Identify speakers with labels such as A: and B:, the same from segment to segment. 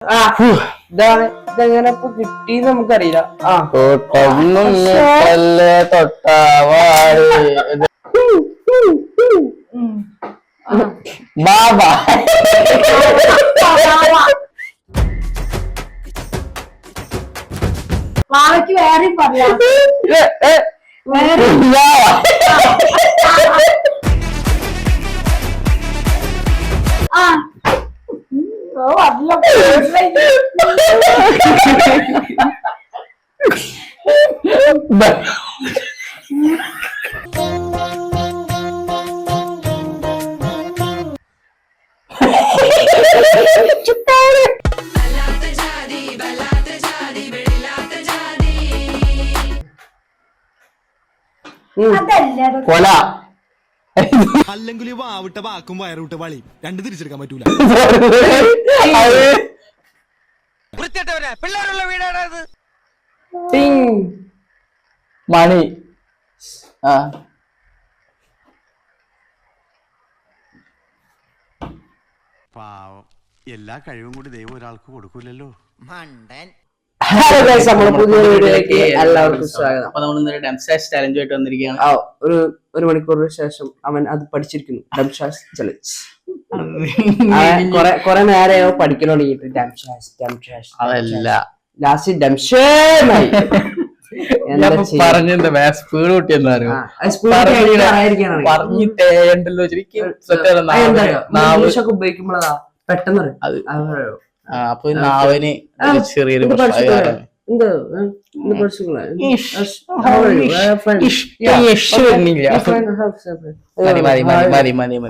A: ഇതെങ്ങനെ ഇപ്പൊ കിട്ടിന്ന് നമുക്കറിയില്ല.
B: ബാബാ
C: വാവയ്ക്ക് വേറെയും പറയാം.
B: കൊല
D: അല്ലെങ്കിൽ വാവിട്ട വാക്കും വയറുവിട്ട വളി രണ്ട് തിരിച്ചെടുക്കാൻ പറ്റൂല. പിള്ളേരുള്ള വീടാണത്.
B: മണി
D: പാവം, എല്ലാ കഴിവും കൂടി ദൈവം ഒരാൾക്ക് കൊടുക്കൂലല്ലോ. മണ്ടൻ.
A: നമ്മുടെ പുതിയ വീഡിയോയിലേക്ക് എല്ലാവർക്കും സ്വാഗതം.
B: അപ്പൊ നമ്മൾ ഇന്നൊരു ഡംസാഷ് ചലഞ്ച് ആയിട്ട് വന്നിരിക്കുകയാണ്.
A: ഒരു മണിക്കൂറിന് ശേഷം അവൻ അത് പഠിച്ചിരിക്കുന്നു. ഡംസാഷ് ചലഞ്ച് കൊറേ നേരെയോ പഠിക്കൽ തുടങ്ങിയിട്ട്.
B: അതല്ല
A: ലാസ്റ്റ് ഡംഷായി
B: പറഞ്ഞെന്താ സ്പീഡ് കൂട്ടിയെന്നായിരുന്നു പറഞ്ഞിട്ടേണ്ടല്ലോ
A: ഇംഗ്ലീഷൊക്കെ ഉപയോഗിക്കുമ്പോഴതാ പെട്ടെന്ന്
B: അപ്പൊ നാവിന് ചെറിയൊരു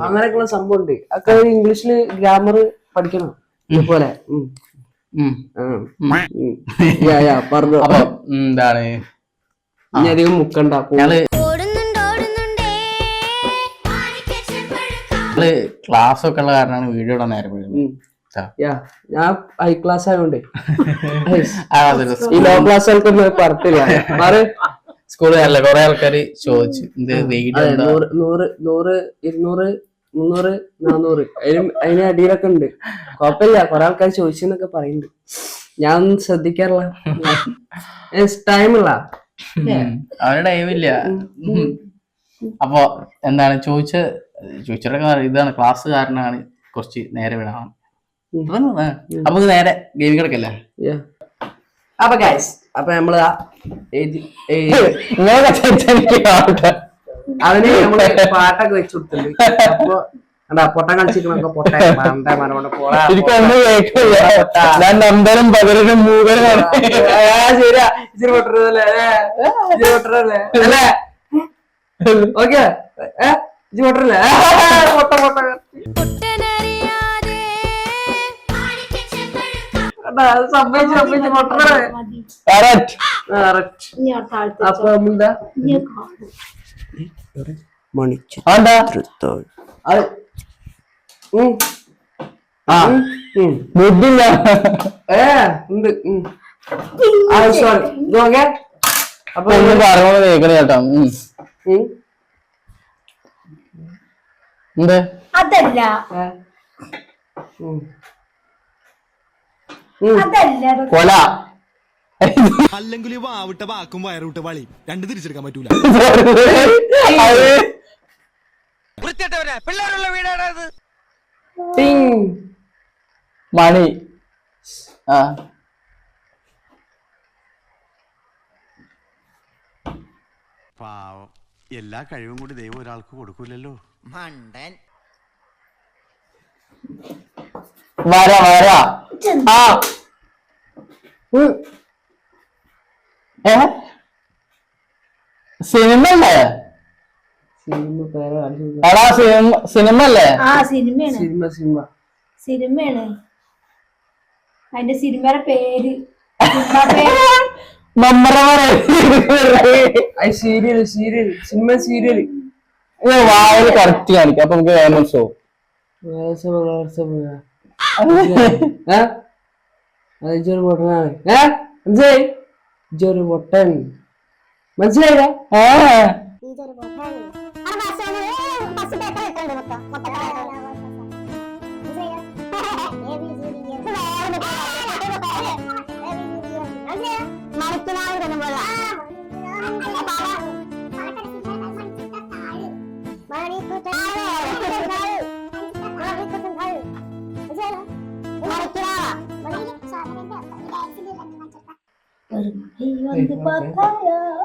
A: അങ്ങനെയൊക്കെയുള്ള സംഭവം ഉണ്ട്. ഒക്കെ ഇംഗ്ലീഷില് ഗ്രാമർ പഠിക്കണം. ഇതുപോലെ പറഞ്ഞു.
B: എന്താണ്
A: ഇനി അധികം മുക്കണ്ട.
B: ക്ലാസ് ഒക്കെ ഉള്ള കാരണമാണ് വീഡിയോ ഇടാൻ നേരം വീഴുന്നത്.
A: ഞാൻ ഹൈ ക്ലാസ് ആയതുകൊണ്ട് ഈ ലോ ക്ലാസ് ആൾക്കൊന്നും പറഞ്ഞില്ല.
B: സ്കൂളിൽ അല്ല കൊറേ ആൾക്കാര് ചോദിച്ചു
A: 100, 100, 200, 300, 400 അതിന് അടിയിലൊക്കെ ഉണ്ട്. കുഴപ്പമില്ല, കൊറേ ആൾക്കാർ ചോദിച്ചെന്നൊക്കെ പറയുന്നുണ്ട്. ഞാൻ ഒന്നും ശ്രദ്ധിക്കാറില്ല. ടൈമില്ല,
B: അവന് ടൈമില്ല. അപ്പൊ എന്താണ് ചോദിച്ചിട്ട് ഇതാണ് ക്ലാസ് കാരണമാണ് കുറച്ച് നേരെ വിടാം. അപ്പൊ നേരെ ഗെയിമിംഗ് കിടക്കല്ലേ.
A: അപ്പൊ ഗൈസ്, അപ്പൊ നമ്മള് അവന് നമ്മള് പാട്ടൊക്കെ വെച്ചു കൊടുത്തിട്ടുണ്ട്. അപ്പൊ എന്താ പൊട്ടം കളിച്ചിരിക്കണൊക്കെ
B: നമ്പരും പകരം മൂകനും
A: ശരിയാ. ഇച്ചിരി പൊട്ടല്ലേ അല്ലേ? ഓക്കെ, ഇച്ചിരി പൊട്ടല്ലേ? പൊട്ട സംഭവിച്ചു പൊട്ടേ. അപ്പൊ എന്താ മണിച്ചു
B: ബുദ്ധില്ല
A: ഉണ്ട്. സോറി. ഓക്കെ, അപ്പൊ
B: ഒന്ന് പറഞ്ഞോളൂ കേൾക്കണ ചേട്ടാ. എന്ത്
C: അതല്ല
B: കൊല
D: അല്ലെങ്കിൽ വാവിട്ട വാക്കും വയറുവിട്ട വളി രണ്ട് തിരിച്ചെടുക്കാൻ പറ്റൂല. പിള്ളേരുള്ള വീടാണത്.
B: മണി
D: പാവം, എല്ലാ കഴിവും കൂടി ദൈവം ഒരാൾക്ക് കൊടുക്കൂലല്ലോ. മണ്ടൻ.
B: വര സിനിമ അല്ലേ? എടാ സിനിമ അല്ലേ?
C: സിനിമയാണ്. അതിന്റെ സിനിമയുടെ പേര്
A: സീരിയൽ
B: വായന കറക്റ്റ് കാണിക്കാം. അപ്പൊ നമുക്ക് വേഗം മനസ്സിലാവും.
A: ജോരു പൊട്ടൻ മനസ്സിലായില്ല?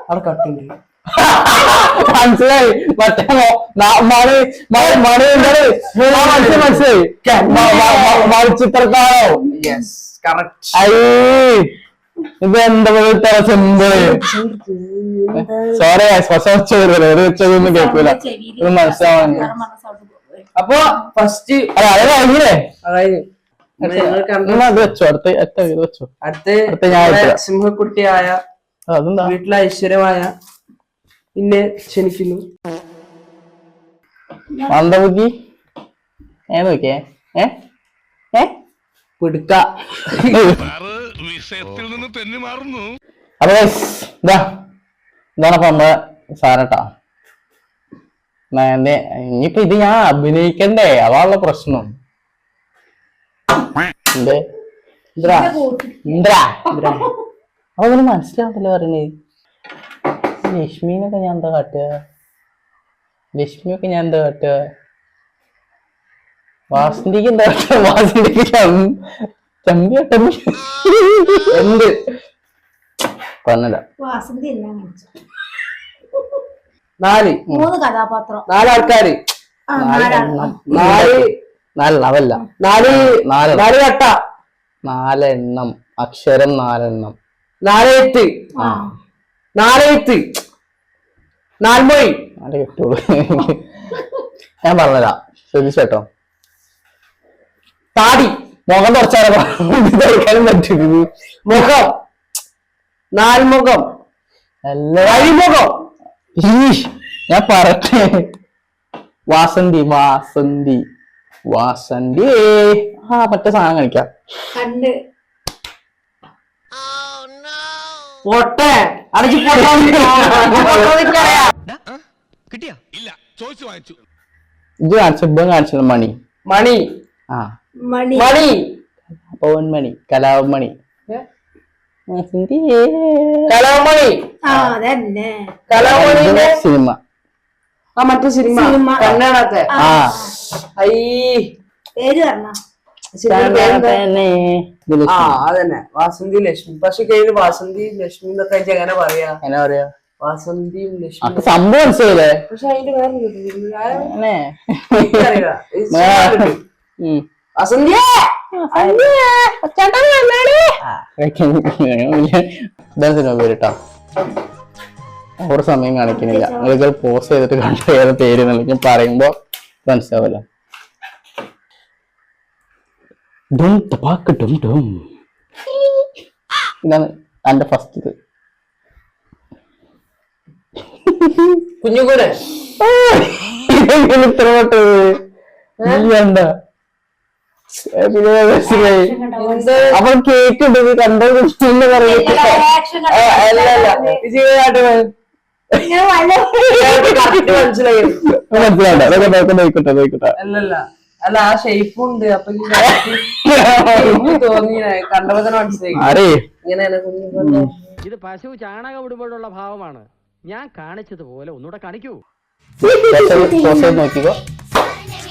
A: അവിടെ കട്ടുണ്ട്.
B: മനസ്സിലായി. മറ്റേ മനസ്സിലായി മണിച്ചിത്രക്കാരോ. ഇത് എന്താ സിമ്പിള്. സോറി വെച്ചതൊന്നും കേൾക്കൂല. ഇത് മനസ്സിലാവാൻ.
A: അപ്പൊ ഫസ്റ്റ്
B: അത് കഴിഞ്ഞില്ലേ?
A: അതായത്
B: വെച്ചോ. അടുത്ത
A: അടുത്ത സിംഹക്കുട്ടിയായ
B: അതെന്താ
A: വീട്ടിലെ ഐശ്വര്യമായ പിന്നെ ക്ഷണിക്കുന്നു.
B: മന്ദബുദ്ധി നോക്കിയേ.
A: പിടുക്ക.
E: വിഷയത്തിൽ നിന്ന് തെന്നി മാറുന്നു.
B: അപ്പൊ ഇതാണപ്പൊ നമ്മളെ സാരട്ടാ. ഇനിയിപ്പൊ ഇത് ഞാൻ അഭിനയിക്കണ്ടേ? അതാണുള്ള പ്രശ്നം. അതൊന്നും മനസ്സിലാവണ്ടല്ലോ പറയണേ. ലക്ഷ്മിനൊക്കെ ഞാൻ എന്താ കാട്ടുക? ലക്ഷ്മിയൊക്കെ ഞാൻ എന്താ കാട്ടുക? വാസന്തിക്ക് എന്താ കാട്ടുക? വാസന്തിക്ക് ചമ്പി എന്ത് പറഞ്ഞില്ല.
C: മൂന്ന് കഥാപാത്രം,
A: 4 ആൾക്കാര്,
B: 4 അവല്ല
A: 4 കട്ട,
B: 4 എണ്ണം അക്ഷരം, 4 എണ്ണം,
A: 4 എഴുത്ത്, 4 എഴുത്ത്, 4 മൊഴി.
B: അത് കിട്ടുള്ളൂ. ഞാൻ പറഞ്ഞതാ, ശ്രദ്ധിച്ചേട്ടോ.
A: താടി,
B: മുഖം തുറച്ചാലും പറ്റും.
A: മുഖം, 4 മുഖം, അഴിമുഖം.
B: ഞാൻ പറട്ടെ. വാസന്തി വാസന്തി വാസന്തി. മറ്റേ സാധനം കാണിക്കാം.
C: കണ്ണ്,
A: പൊട്ടെ അടച്ചു
E: കിട്ടിയാ ഇല്ല, ചോദിച്ചു വാങ്ങിച്ചു.
B: ഇത് കാണിച്ച കാണിച്ചത് മണി.
A: മണി,
C: മണി,
A: മണി,
B: പവൻമണി, കലാമണി,
A: കലാമണി.
C: അതന്നെ
A: കലാമണിന്റെ
B: സിനിമ.
A: മറ്റേ സിനിമ കണ്ണാണത്തെ.
C: പേര് പറഞ്ഞ
A: അതന്നെ വാസന്തി ലക്ഷ്മി. പക്ഷെ കയ്യില് വാസന്തി ലക്ഷ്മി എന്നൊക്കെ എങ്ങനെ പറയാ?
B: എന്നാ പറയാ?
A: വാസന്തിയും ലക്ഷ്മി.
B: സംഭവം മനസ്സിലായില്ലേ?
A: പക്ഷെ അതിന്റെ വേറെ
B: ഉം.
A: വാസന്തിയ
B: പേരിട്ടാ ഓരോ സമയം കാണിക്കുന്നില്ല. നിങ്ങൾ പോസ്റ്റ് ചെയ്തിട്ട് കണ്ട ഏത് പേര് ഞാൻ പറയുമ്പോ മനസ്സിലാവല്ലോ. ഇതാണ് എന്റെ ഫസ്റ്റ് ഇത്.
A: കുഞ്ഞുകൂടെ
B: ഇത്രോട്ട് എന്താ അപ്പൊ കേക്ക് ഉണ്ട് കണ്ടത്
A: മനസ്സിലായി.
B: നോക്കട്ടെ.
A: അല്ലല്ല അല്ല ആ ഷേപ്പും ഉണ്ട്. അപ്പൊ തോന്നി കണ്ടപ്പോ തന്നെ മനസ്സിലായി ഇങ്ങനെയാണ് കുഞ്ഞു.
F: ഇത് പശു ചാണകം ഇടുമ്പോഴുള്ള ഭാവമാണ്. ഞാൻ കാണിച്ചതുപോലെ ഒന്നുകൂടെ കാണിക്കൂ.
B: നോക്കിക്കോ,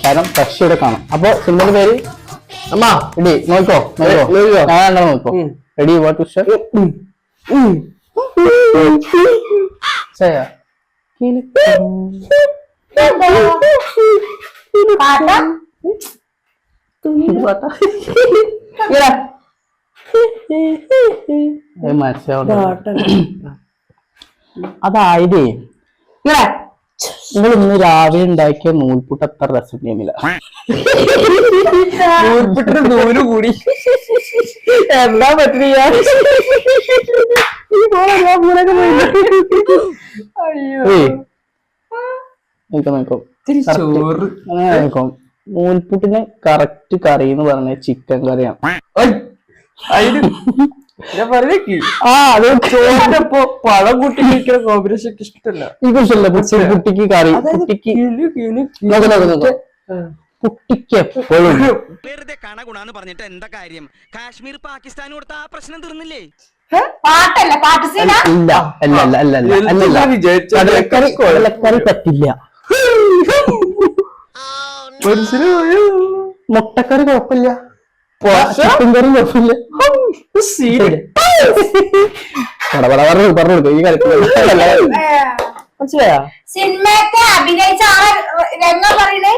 B: കാരണം പക്ഷിയുടെ കാണാം. അപ്പൊ സിനിമയുടെ പേര് അമ്മ റെഡി. നോക്കോ ഞാൻ നോക്കോ. Ready what to show. അതായത് നിങ്ങൾ ഇന്ന് രാവിലെ ഉണ്ടാക്കിയ നൂൽപുട്ട് അത്ര രസമില്ല.
A: നൂൽപുട്ടിന് നൂല് കൂടി എന്താ പറ്റില്ല.
B: നൂൽപുട്ടിന് കറക്റ്റ് കറി എന്ന് പറഞ്ഞ ചിക്കൻ കറിയാണ്.
A: ചോറിനപ്പോ പഴം കൂട്ടി കഴിക്കുന്ന കോമ്പിനേഷൻ ഇഷ്ടമല്ല.
B: കുട്ടിക്ക് കറി കുട്ടിക്ക് എപ്പോഴും
G: വെറുതെ കണഗുണാന്ന് പറഞ്ഞിട്ട് എന്താ കാര്യം? കാശ്മീർ പാകിസ്ഥാൻ കൊടുത്ത ആ പ്രശ്നം തീർന്നില്ലേ?
C: പാട്ടല്ല, പാട്ട് സീന.
B: കറി പറ്റില്ല. മുട്ടക്കറി കുഴപ്പമില്ല, ചിക്കൻ കറി കുഴപ്പമില്ല. പറഞ്ഞു കൊടുക്കും ഈ കാര്യത്തിൽ
A: മനസ്സിലായാ?
C: സിനിമയൊക്കെ അഭിനയിച്ച ആളെ രംഗം പറയണേ.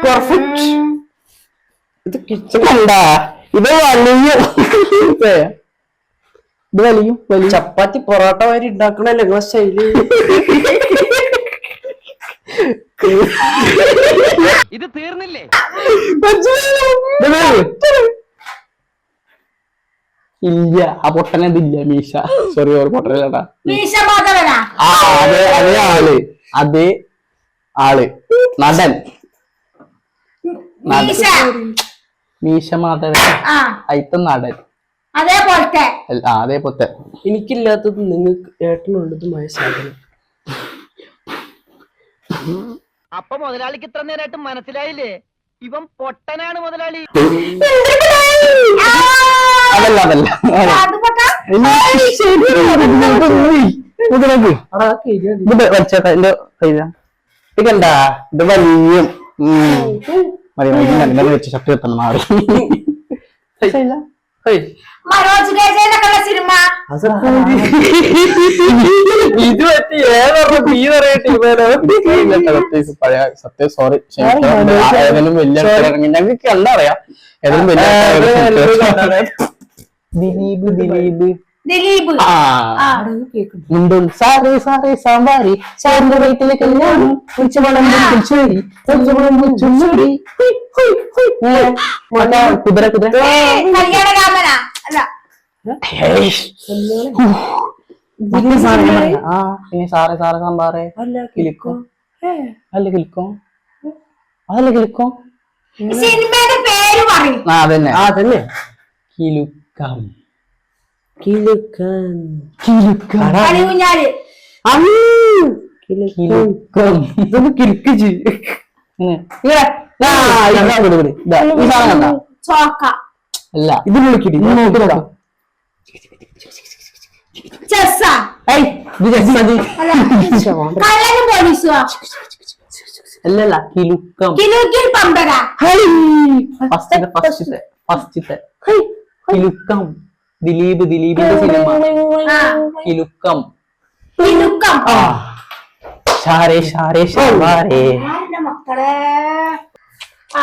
A: പെർഫെക്റ്റ്. ഇത് കിച്ചൺ
B: കണ്ടാ ഇത് വലിയും
A: ചപ്പാത്തി പൊറോട്ട വരെ ഉണ്ടാക്കണല്ലേ നിങ്ങളെ സ്റ്റൈല്.
F: ഇത് തീർന്നില്ലേ?
B: ഇല്ല ആ പൊട്ടനതില്ല മീശ. സോറി പൊട്ടനല്ലേട്ടാ.
C: മീശ മാധവനാ.
B: ആ അതേ ആള് നടൻ
C: മീശ.
B: മീശ മാധവൻ
C: ആ
B: അയിത്ത നടൻ.
C: അതേപോലത്തെ.
B: അതേപോലത്തെ.
A: എനിക്കില്ലാത്തത് നിങ്ങൾക്ക് ഏട്ടനുള്ളതുമായ സാധനം.
F: അപ്പൊ മുതലാളിക്ക് ഇത്ര നേരമായിട്ട് മനസ്സിലായില്ലേ? ഇവൻ പൊട്ടനാണ് മുതലാളി.
B: അതല്ല
C: അത് പൊട്ടാ.
B: വലിച്ചേട്ടാ എന്റെ കയ്യില ഇതെന്താ ഇത് വലിയ വെച്ച് ശക്തി എത്തണം മാറി.
C: മനോജ് കേജേനൊക്കെയുള്ള സിനിമ.
A: ഇത് പറ്റി
B: പഴയ സത്യം സോറി ഏതെങ്കിലും വലിയ ഇറങ്ങി ഞങ്ങൾക്ക് എന്താ പറയാ ഏതെങ്കിലും വലിയ ദിലീപ്
C: ദിലീപ്.
B: മുണ്ടും സാറേ സാറേ സാമ്പാരി സാറിന്റെ വീട്ടിലെ കല്യാണം ചോരി കുതിര കുതിര
C: കല്യാണരാമനാ. അല്ല
B: പിന്നെ സാറേ സാറേ സാമ്പാറേ കിലിക്കോ അല്ല കിലിക്കോ അതല്ല കിലിക്കോ
C: സിനിമയുടെ പേര് പറയും.
B: അതന്നെ കിലുക്കം
C: കളികുഞ്ഞാല്. ചോക്ക.
B: അല്ല
A: ഇത് വിളിക്കടി.
C: ചെസ്സാ. കള്ളനും പോലീസുവാ.
B: അല്ലല്ല കിലുക്കം
C: കിലുക്കിൽ പമ്പര.
B: ഫസ്റ്റത്തെ കിലുക്കം ദിലീപിന്റെ സിനിമ കിലുക്കം.
C: കിലുക്കം.
B: ഷാരേ ഷാരേ ഷാരേ
C: ആരുടെ മക്കളെ. ആ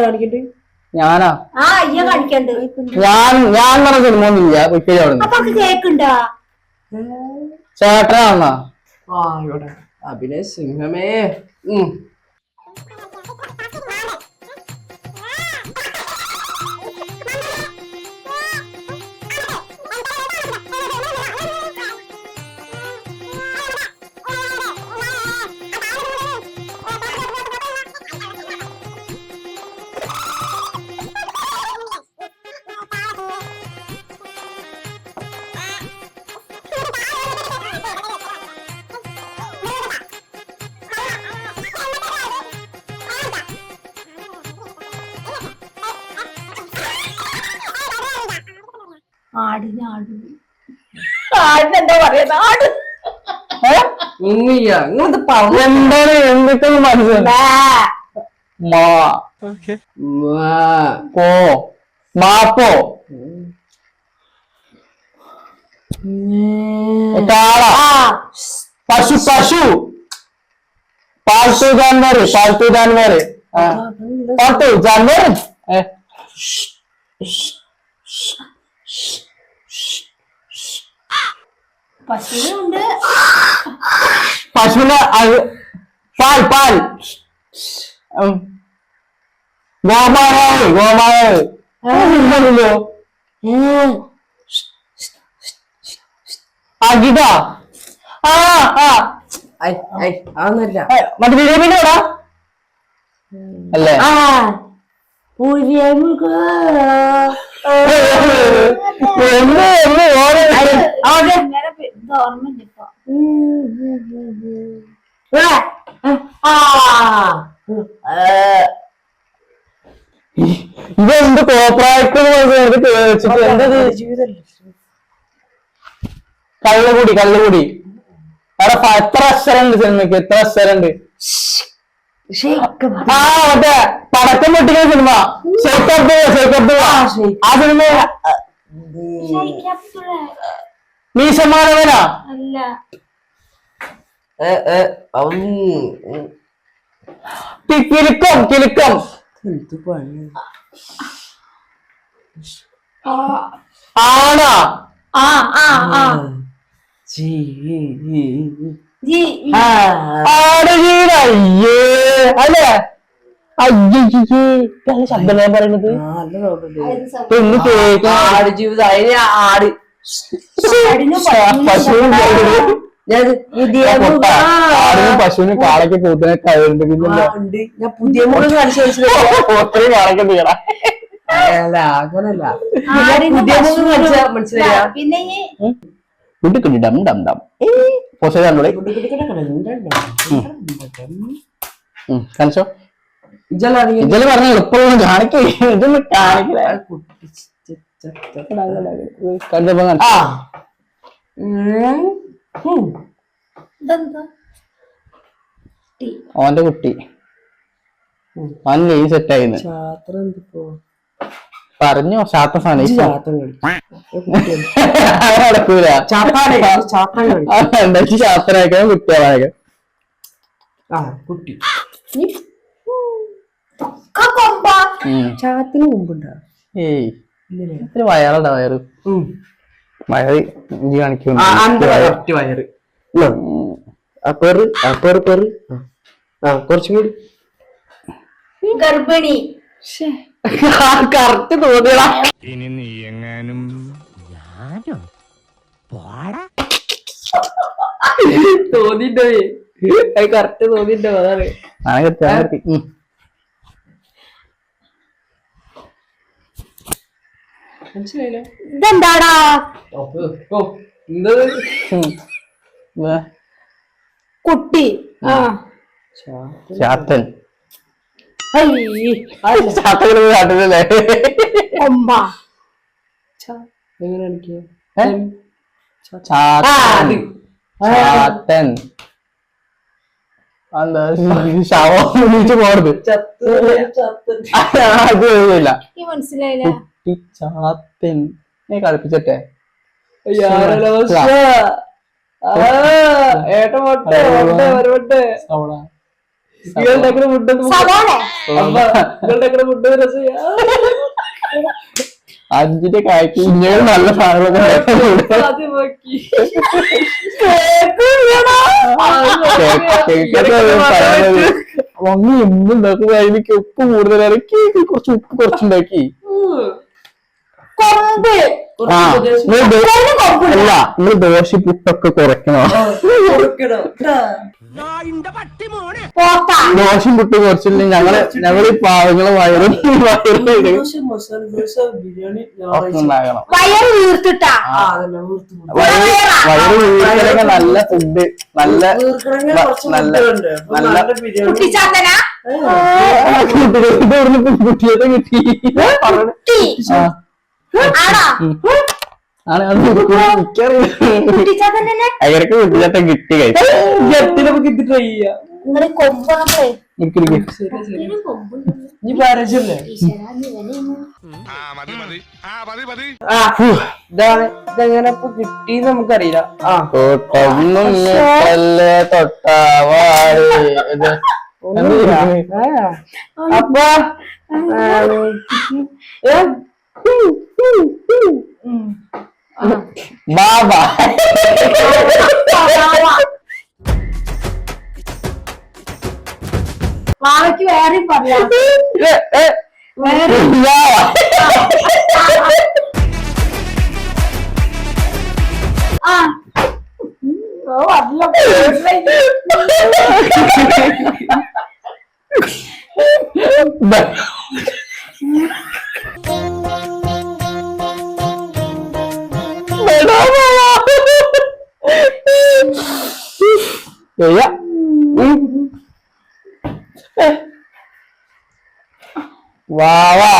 A: കാണിക്കട്ടെ.
B: ഞാനാ
C: അയ്യ കളിക്കണ്ട്.
B: ഞാൻ പറഞ്ഞ സിനിമ ഒന്നുമില്ല.
C: അപ്പൊ കേക്കുണ്ടോ?
B: ചേട്ടനാ
A: ഇവിടെ അഭിനയ സിംഹമേ.
C: ആടിനെന്താ പറയുന്നത്? ആട്
A: ഇങ്ങനത്തെ പറഞ്ഞു.
B: എന്താണ് എന്തൊക്കെ മനസ്സിലായി മാപ്പോ പശു പശു പാൽത്തു ജാൻവർ പാൽത്തു ജാൻവർ
C: പശുവുണ്ട്.
B: പശുവിന്റെ പാൽ പാൽ ഗോമായോ അകിട
A: അതൊന്നല്ല.
B: മറ്റേ ബിരിയാണിന്റെ കൂടാ അല്ലേ? ഇതെന്ത് കോപ്രാക്ട് വെച്ചിട്ട് എന്തത്? കള്ളുകൂടി എത്ര അക്ഷരമുണ്ട് സിനിമക്ക്? എത്ര അക്ഷരമുണ്ട്? ആ മറ്റേ പടക്കം പൊട്ടിക്കുന്ന സിനിമ ആ സിനിമ മീശമാനവനാ?
C: അല്ല.
B: കിലുക്കം കിലുക്കം ആണാ? അയ്യേ അല്ലേ? അയ്യേ ശബ്ദം ഞാൻ പറയുന്നത് ഒന്ന് കേൾക്കാം.
A: ആടുജീവിതം അതിന് ആട്
B: പശുവിന് കാളയ്ക്ക് കൂത്തിനെ കഴിയുണ്ട്. പിന്നെ
A: ഞാൻ പുതിയ മുഖം കാണിച്ചു
B: ഒത്തിരി കാളയ്ക്ക് തീരാ.
A: അങ്ങനല്ല പുതിയ മുഖം കാണിച്ചാ മനസ്സിലായ
C: പിന്നെ
B: കുട്ടിക്കുട്ടി ഡം ഡം ഡം പോസ്റ്റ് കണ്ടോളി. കാണിച്ചോ? ഇജല് പറഞ്ഞ എളുപ്പമൊന്നും കാണിക്കേ. ഇതൊന്നും കാണിക്കില്ല. കണ്ടപ്പോ ഓന്റെ കുട്ടി അവൻ ഗെയിം സെറ്റ് ആയിരുന്നു. പറഞ്ഞോ ശാത്ത സാധനം നടക്കൂല. ശാസ്ത്രമാക്കാൻ കുട്ടികളായ
A: കുട്ടി
C: ചാത്തിന് മുമ്പുണ്ടോ?
B: ഏയ് ഇത്തിരി വയറുണ്ട. വയറ് വയറ് ഇഞ്ചി കാണിക്കുന്നു.
A: വയറ് കുറച്ചും കൂടി
C: ഗർഭിണി.
A: കറക്റ്റ് തോന്നിയടാ.
E: ഇനി നീ എങ്ങാനും
A: തോന്നിണ്ടോ? കറക്റ്റ് തോന്നിണ്ടോ? അതാണ് മനസ്സിലായില്ല.
C: ഇതെന്താടാ? കുട്ടി.
B: ചാത്തൻ ചാത്തല്ലേ?
C: കൊമ്പ.
A: എങ്ങനെ കാണിക്കുക?
B: ചാത്തൻ എന്താ ശവീച്ച് പോണത്? അതില്ല.
C: മനസ്സിലായില്ല.
B: കുട്ടി ചാത്തൻ കളിപ്പിച്ചട്ടെ. അഞ്ചിന്റെ കായ്ക്ക് ഇങ്ങനെ നല്ല സാധനങ്ങളൊക്കെ എന്നുണ്ടാക്കുക. എനിക്ക് ഉപ്പ് കൂടുതലാണ്. കേക്ക് കുറച്ച് ഉപ്പ് കുറച്ചുണ്ടാക്കി. അല്ല നമ്മള് ദോശ പുട്ടൊക്കെ കുറയ്ക്കണോ? ദോശയും പുട്ടും കുറച്ചില്ല. ഞങ്ങള് പാവങ്ങളെ വയറും ഉണ്ടാകണം.
C: വയറ് വീർത്തിട്ടാ.
B: വയറ് വീട്ടിലൊക്കെ നല്ല ഫുഡ് നല്ല നല്ല
C: കുട്ടിച്ചാത്തനാ?
B: കുട്ടിയൊക്കെ കിട്ടി. അവർക്ക് കുട്ടിച്ചാത്തം കിട്ടി.
A: ഇതെങ്ങനെ ഇപ്പൊ കിട്ടിന്ന് നമുക്കറിയില്ല.
B: തൊട്ടാവാട്
A: അപ്പൊ
B: ബാബ
C: വാവയ്ക്ക് വേറെയും പറയാം.
B: വാവാ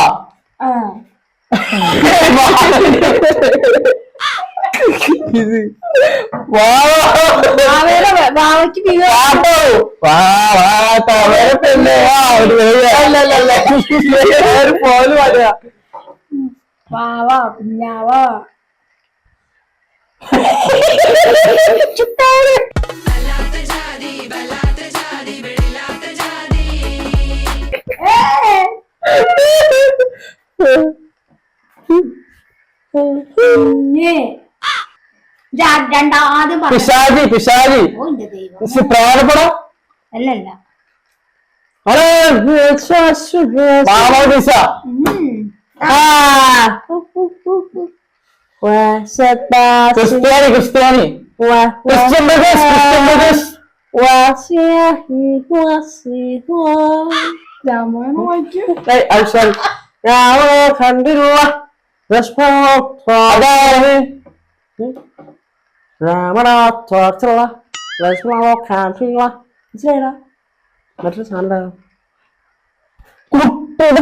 C: ബാവയ്ക്ക്
B: പോലും പറയാ
C: വാവ കുഞ്ഞാവ രണ്ടാദ്യം
B: പിശാചി പിശാചി പ്രാണപ്പടം
C: അല്ലല്ല
B: ക്രിസ്ത്യാനി ക്രിസ്ത്യാനി ക്രിസ്ത്യൻ ബ്രദേഴ്സ്
C: രാമായണം വായിക്കും
A: രാമണോത്തുള്ള ലക്ഷ്മണോ കാണില്ല മനസ്സിലായിടാ മറ്റൊരു സാധനം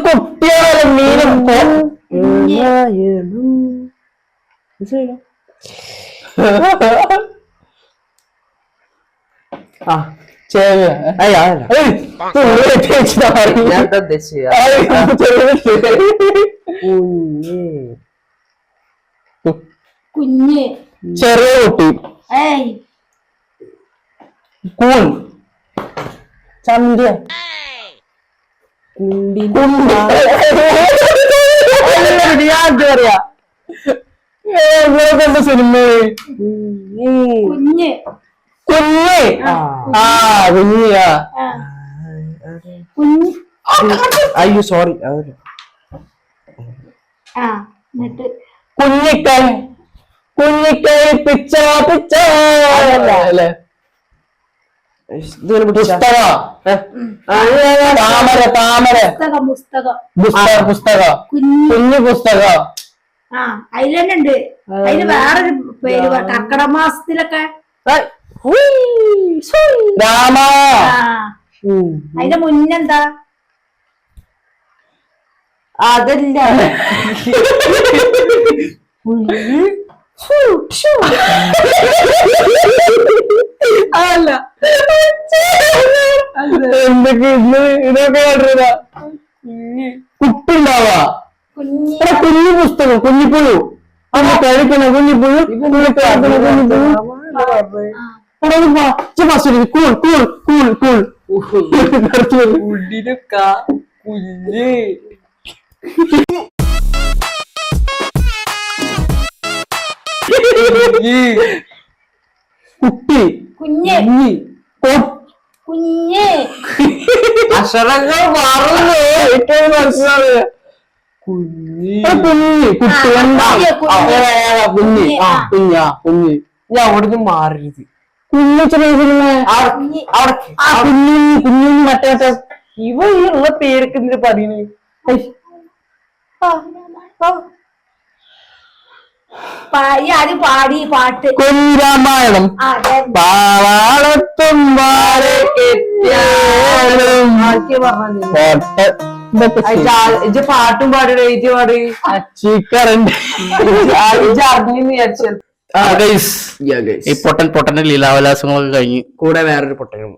B: കുട്ടികളെ മീനും
A: മനസ്സിലായില്ല ആ ഞാൻ ഉദ്ദേശിച്ച
C: കുഞ്ഞ്
B: ചെറിയ കുട്ടി
C: ഏയ്
B: കൂൺ ചന്ദ്ര പറയാ സിനിമ
C: കുഞ്ഞ്
B: കുഞ്ഞ് ആ കുഞ്ഞിയാ
C: കുഞ്ഞ്
A: അയ്യോ സോറി
C: എന്നിട്ട്
B: കുഞ്ഞിക്കൈ കുഞ്ഞിക്കൈ പിച്ച പിച്ച അല്ലേ പുസ്തകം താമര താമര
C: പുസ്തകം
B: പുസ്തകം കുഞ്ഞു പുസ്തകം
C: അതിൽ തന്നെ ഉണ്ട് അതിന് വേറൊരു പേര് കർക്കിടക മാസത്തിലൊക്കെ
B: രാമ
C: അതിന്റെ മുന്നെന്താ
A: അതല്ല
C: അതല്ല
B: എന്തൊക്കെ ഇതൊക്കെ കണ്ടിരുന്ന കുട്ടുണ്ടാവാ കുഞ്ഞു പുസ്തകം കുഞ്ഞിപ്പുഴു അത് കഴിക്കണ കുഞ്ഞിപ്പുഴു കൂൾ കൂൾ കൂൾ കൂൾ
A: കുഞ്ഞ്
B: കുട്ടി
C: കുഞ്ഞ് കുഞ്ഞ്
A: അക്ഷരങ്ങൾ മാറുന്നു
B: ഏറ്റവും മനസ്സിലാവുക കുഞ്ഞി കുട്ടി കുഞ്ഞി കുഞ്ഞാ കുഞ്ഞി
A: ഞാൻ അവിടുന്ന് മാറരുത്
B: കുഞ്ഞു ചെറിയ കുഞ്ഞു മറ്റേ
A: ഇവ ഈ ഉള്ള പേരൊക്കെ എന്തിനു പറയുന്നത്
C: ആദ്യം പാടി പാട്ട്
B: കുഞ്ഞിരാമായണം പാവാളത്തുമ്പാലെ
A: ഇജ്ജ് പാട്ടും പാടണ എഴുതി പാട്
B: ചിക്കറുണ്ട്
A: അറിഞ്ഞെന്ന് വിചാരിച്ചത്
B: ഈ പൊട്ടന്റെ ലീലാവലാസങ്ങളൊക്കെ കഴിഞ്ഞ്
A: കൂടെ വേറൊരു പൊട്ടനും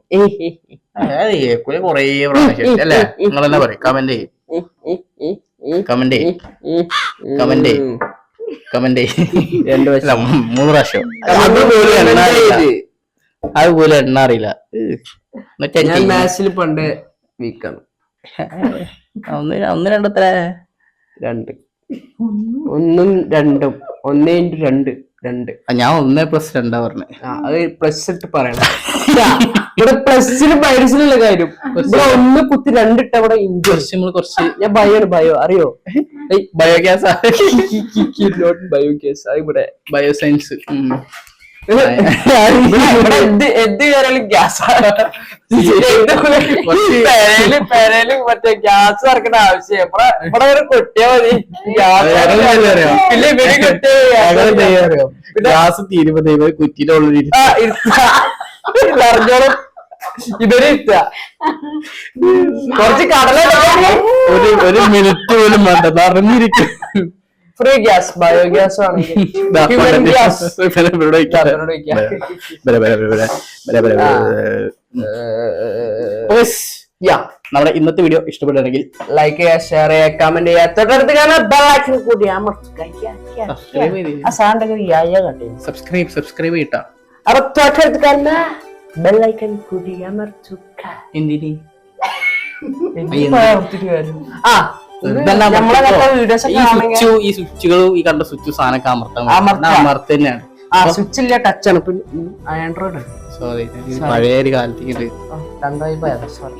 B: കൊറേ പ്രാവശ്യം അല്ലേ നിങ്ങളെന്നാ പറയും കമന്റ് ചെയ്യും കമന്റ് കമന്റ് കമന്റ് 3 പ്രാവശ്യം അതുപോലെ എണ്ണാറിയില്ല
A: ഞാൻ മാത്സിൽ പണ്ട് വീക്കാണ്
B: ഒന്ന് രണ്ടത്ര
A: 2 1 2 1 2
B: ഞാൻ 1+2 പറഞ്ഞേ
A: അത് പ്ലസ് ഇട്ട് പറയണം ഇവിടെ പ്ലസിന് മൈനസിലുള്ള കാര്യം ഇവിടെ 1 കുത്തി 2 ഇട്ട ഇവിടെ
B: കുറച്ച്
A: ഞാൻ ബയോ അറിയോ
B: ബയോഗ്യാസ്
A: ബയോഗ്യാസ് ഇവിടെ
B: ബയോസയൻസ്
A: എന്ത് കയറാലും ഗ്യാസ് പെരയിലും മറ്റേ ഗ്യാസ് ഇറക്കേണ്ട ആവശ്യം ഇവിടെ ഒരു കൊട്ടിയാ മതി
B: ഗ്യാസ് തീരുമ്പോ കുറ്റിയുടെ ഉള്ളിൽ
A: അറിഞ്ഞോളും ഇതൊരു ഇഷ്ട കുറച്ച് കടല
B: ഒരു മിനിറ്റ് പോലും വേണ്ട നിറഞ്ഞിരിക്കും
A: ഫ്രീ ഗ്യാസ് ബയോഗ്യാസ് ആണെങ്കിൽ human gas. ഇവരോട് ചോദിക്കാം.
B: നമ്മുടെ ഇന്നത്തെ വീഡിയോ ഇഷ്ടപ്പെട്ടിട്ടുണ്ടെങ്കിൽ
A: ലൈക്ക് ചെയ്യുക, ഷെയർ ചെയ്യുക, കമന്റ് ചെയ്യുക, തൊട്ടടുത്ത് കാണാൻ ബെൽ ഐക്കൺ കൂടി അമർത്തുക. ആ സാധനം
B: സബ്സ്ക്രൈബ് ചെയ്യട്ടാ.
A: അപ്പൊ തൊട്ടടുത്ത് കാണുന്ന ബെൽ ഐക്കൺ കൂടി അമർത്തുക.
B: എന്തിന്
A: ആ നമ്മളെ വീഡിയോസ് ഒക്കെ ആണെങ്കിൽ
B: ഈ സ്വിച്ചുകളും ഈ കണ്ട സ്വിച്ച് സാധനമൊക്കെ അമർത്ത തന്നെയാണ്.
A: ആ സ്വിച്ച് ഇല്ല, ടച്ച് ആണ്. പിന്നെ ആൻഡ്രോയിഡ്
B: സോറി പഴയ ഒരു കാലത്തേക്ക്
A: രണ്ടായി പോയത്. സോറി.